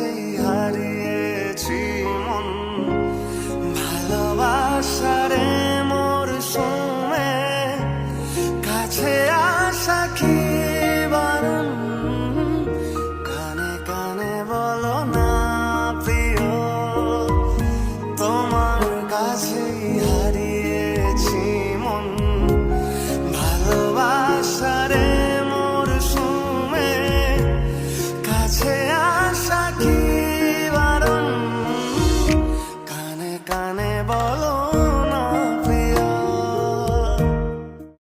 কাছেই হারিয়েছি মন, ভালোবাসারে মরশুমে কাছে আসা কি বারণ, কানে কানে বলো না প্রিয়, তোমার কাছেই হারিয়েছি মন, ভালোবাসারে মরশুমে কাছে আসা কি বারণ, কানে কানে বলো